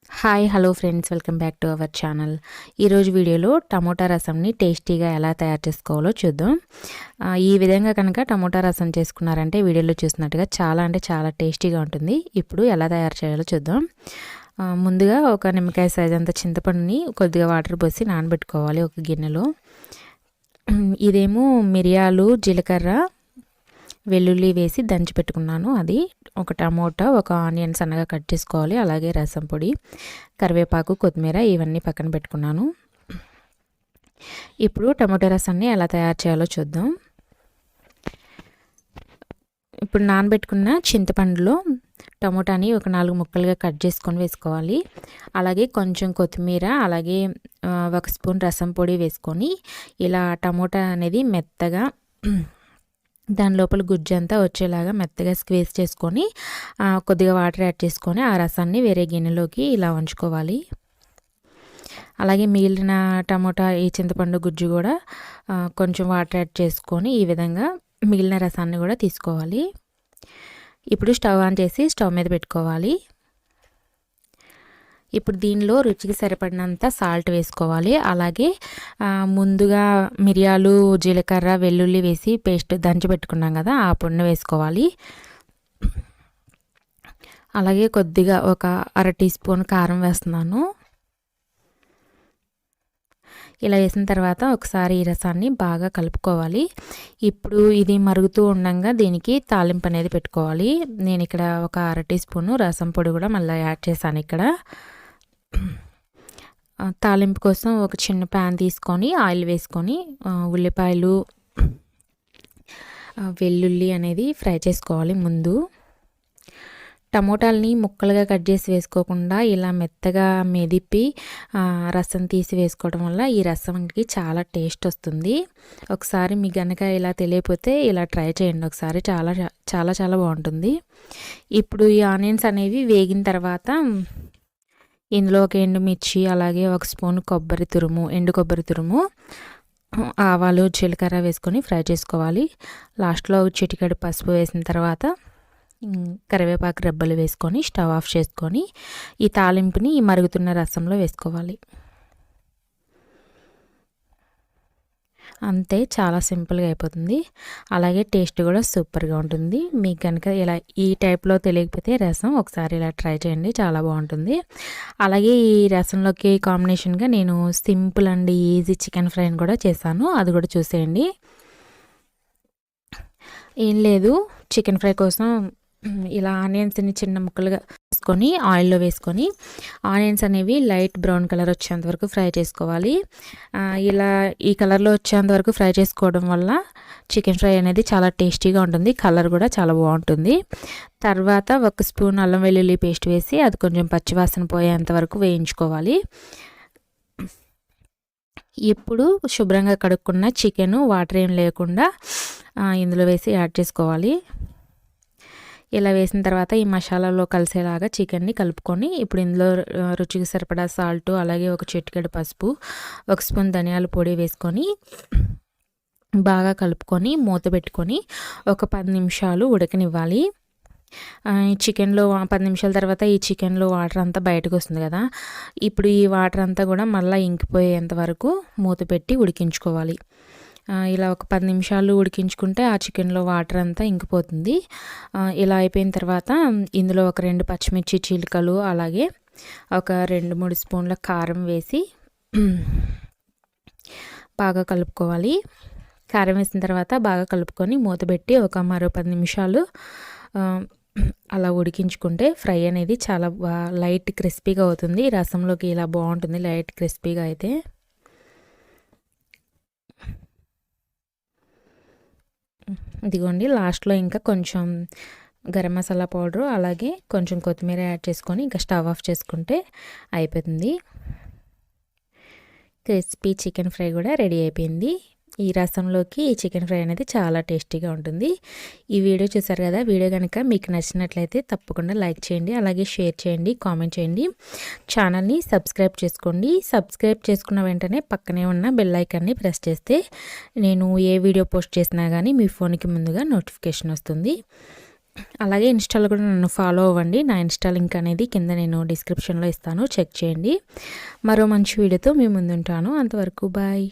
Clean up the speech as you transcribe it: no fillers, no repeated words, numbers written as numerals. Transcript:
Hi hello friends, welcome back to our channel. ఈరోజు వీడియోలో tomato రసంని టేస్టీగా ఎలా తయారు చేసుకోవాలో చూద్దాం. ఈ విధంగా కనుక టమోటా రసం చేసుకున్నారంటే వీడియోలో చూసినట్టుగా చాలా అంటే చాలా టేస్టీగా ఉంటుంది. ఇప్పుడు ఎలా తయారు చేయాలో చూద్దాం. ముందుగా ఒక నిమ్మకాయ సైజ్ అంత చింతపండుని కొద్దిగా వాటర్ పోసి నానబెట్టుకోవాలి ఒక గిన్నెలో. ఇదేమో మిరియాలు, జీలకర్ర, వెల్లుల్లి వేసి దంచి పెట్టుకున్నాను. అది ఒక టమోటా, ఒక ఆనియన్ సన్నగా కట్ చేసుకోవాలి. అలాగే రసం పొడి, కరివేపాకు, కొత్తిమీర ఇవన్నీ పక్కన పెట్టుకున్నాను. ఇప్పుడు టమోటా రసాన్ని ఎలా తయారు చేయాలో చూద్దాం. ఇప్పుడు నానబెట్టుకున్న చింతపండులో టమోటాని ఒక 4 ముక్కలుగా కట్ చేసుకొని వేసుకోవాలి. అలాగే కొంచెం కొత్తిమీర, అలాగే 1 స్పూన్ రసం పొడి వేసుకొని ఇలా టమోటా అనేది మెత్తగా దాని లోపల గుజ్జంతా వచ్చేలాగా మెత్తగా స్క్వీజ్ చేసుకొని కొద్దిగా వాటర్ యాడ్ చేసుకొని ఆ రసాన్ని వేరే గిన్నెలోకి ఇలా ఉంచుకోవాలి. అలాగే మిగిలిన టమోటా ఈ చింతపండు గుజ్జు కూడా కొంచెం వాటర్ యాడ్ చేసుకొని ఈ విధంగా మిగిలిన రసాన్ని కూడా తీసుకోవాలి. ఇప్పుడు స్టవ్ ఆన్ చేసి స్టవ్ మీద పెట్టుకోవాలి. ఇప్పుడు దీనిలో రుచికి సరిపడినంత సాల్ట్ వేసుకోవాలి. అలాగే ముందుగా మిరియాలు, జీలకర్ర, వెల్లుల్లి వేసి పేస్ట్ దంచి పెట్టుకున్నాం కదా, ఆ పొడిని వేసుకోవాలి. అలాగే కొద్దిగా ఒక 1/2 టీ స్పూన్ కారం వేస్తున్నాను. ఇలా వేసిన తర్వాత ఒకసారి ఈ రసాన్ని బాగా కలుపుకోవాలి. ఇప్పుడు ఇది మరుగుతూ ఉండగా దీనికి తాలింపు అనేది పెట్టుకోవాలి. నేను ఇక్కడ ఒక 1/2 టీ స్పూను రసం పొడి కూడా మళ్ళీ యాడ్ చేశాను. ఇక్కడ తాలింపు కోసం ఒక చిన్న ప్యాన్ తీసుకొని ఆయిల్ వేసుకొని ఉల్లిపాయలు, వెల్లుల్లి అనేది ఫ్రై చేసుకోవాలి. ముందు టమోటాలని ముక్కలుగా కట్ చేసి వేసుకోకుండా ఇలా మెత్తగా మెదిపి రసం తీసి వేసుకోవడం వల్ల ఈ రసంకి చాలా టేస్ట్ వస్తుంది. ఒకసారి మీకు కనుక ఇలా తెలియకపోతే ఇలా ట్రై చేయండి ఒకసారి, చాలా చాలా చాలా బాగుంటుంది. ఇప్పుడు ఈ ఆనియన్స్ అనేవి వేగిన తర్వాత ఇందులో ఒక ఎండుమిర్చి, అలాగే 1 స్పూన్ కొబ్బరి తురుము, ఎండు కొబ్బరి తురుము, ఆవాలు, జీలకర్ర వేసుకొని ఫ్రై చేసుకోవాలి. లాస్ట్లో చిటికెడు పసుపు వేసిన తర్వాత కరివేపాకు రెబ్బలు వేసుకొని స్టవ్ ఆఫ్ చేసుకొని ఈ తాలింపుని ఈ మరుగుతున్న రసంలో వేసుకోవాలి. అంతే, చాలా సింపుల్గా అయిపోతుంది. అలాగే టేస్ట్ కూడా సూపర్గా ఉంటుంది. మీకు కనుక ఇలా ఈ టైప్లో తెలియకపోతే రసం ఒకసారి ఇలా ట్రై చేయండి, చాలా బాగుంటుంది. అలాగే ఈ రసంలోకి కాంబినేషన్గా నేను సింపుల్ అండ్ ఈజీ చికెన్ ఫ్రైని కూడా చేశాను, అది కూడా చూసేయండి. ఏం లేదు, చికెన్ ఫ్రై కోసం ఇలా ఆనియన్స్ని చిన్న ముక్కలుగా వేసుకొని ఆయిల్లో వేసుకొని ఆనియన్స్ అనేవి లైట్ బ్రౌన్ కలర్ వచ్చేంత వరకు ఫ్రై చేసుకోవాలి. ఇలా ఈ కలర్లో వచ్చేంత వరకు ఫ్రై చేసుకోవడం వల్ల చికెన్ ఫ్రై అనేది చాలా టేస్టీగా ఉంటుంది, కలర్ కూడా చాలా బాగుంటుంది. తర్వాత 1 స్పూన్ అల్లం వెల్లుల్లి పేస్ట్ వేసి అది కొంచెం పచ్చివాసన పోయేంత వరకు వేయించుకోవాలి. ఇప్పుడు శుభ్రంగా కడుక్కున్న చికెన్ వాటర్ ఏం లేకుండా ఇందులో వేసి యాడ్ చేసుకోవాలి. ఇలా వేసిన తర్వాత ఈ మసాలాలో కలిసేలాగా చికెన్ని కలుపుకొని ఇప్పుడు ఇందులో రుచికి సరిపడా సాల్ట్, అలాగే ఒక చిటికెడు పసుపు, 1 స్పూన్ ధనియాల పొడి వేసుకొని బాగా కలుపుకొని మూత పెట్టుకొని ఒక 10 నిమిషాలు ఉడకనివ్వాలి. చికెన్లో 10 నిమిషాల తర్వాత ఈ చికెన్లో వాటర్ అంతా బయటకు వస్తుంది కదా, ఇప్పుడు ఈ వాటర్ అంతా కూడా మళ్ళీ ఇంకిపోయేంత వరకు మూత పెట్టి ఉడికించుకోవాలి. ఇలా ఒక 10 నిమిషాలు ఉడికించుకుంటే ఆ చికెన్లో వాటర్ అంతా ఇంకిపోతుంది. ఇలా అయిపోయిన తర్వాత ఇందులో ఒక 2 పచ్చిమిర్చి చీలికలు, అలాగే ఒక 2-3 స్పూన్ల కారం వేసి బాగా కలుపుకోవాలి. కారం వేసిన తర్వాత బాగా కలుపుకొని మూత పెట్టి ఒక మరో 10 నిమిషాలు అలా ఉడికించుకుంటే ఫ్రై అనేది చాలా లైట్ క్రిస్పీగా అవుతుంది. రసంలోకి ఇలా బాగుంటుంది లైట్ క్రిస్పీగా అయితే. ఇదిగోండి, లాస్ట్లో ఇంకా కొంచెం గరం మసాలా పౌడరు, అలాగే కొంచెం కొత్తిమీర యాడ్ చేసుకొని ఇంకా స్టవ్ ఆఫ్ చేసుకుంటే అయిపోతుంది. క్రిస్పీ చికెన్ ఫ్రై కూడా రెడీ అయిపోయింది. ఈ రసంలోకి ఈ చికెన్ ఫ్రై అనేది చాలా టేస్టీగా ఉంటుంది. ఈ వీడియో చూసారు కదా, వీడియో కనుక మీకు నచ్చినట్లయితే తప్పకుండా లైక్ చేయండి, అలాగే షేర్ చేయండి, కామెంట్ చేయండి. ఛానల్ని సబ్స్క్రైబ్ చేసుకోండి. సబ్స్క్రైబ్ చేసుకున్న వెంటనే పక్కనే ఉన్న బెల్ ఐకాన్ని ప్రెస్ చేస్తే నేను ఏ వీడియో పోస్ట్ చేసినా కానీ మీ ఫోన్కి ముందుగా నోటిఫికేషన్ వస్తుంది. అలాగే ఇన్‌స్టాలో కూడా నన్ను ఫాలో అవ్వండి. నా ఇన్‌స్టా లింక్ అనేది కింద నేను డిస్క్రిప్షన్‌లో ఇస్తాను. చెక్ చేయండి. మరో మంచి వీడియోతో మీ ముందుంటాను. అంతవరకు బాయ్.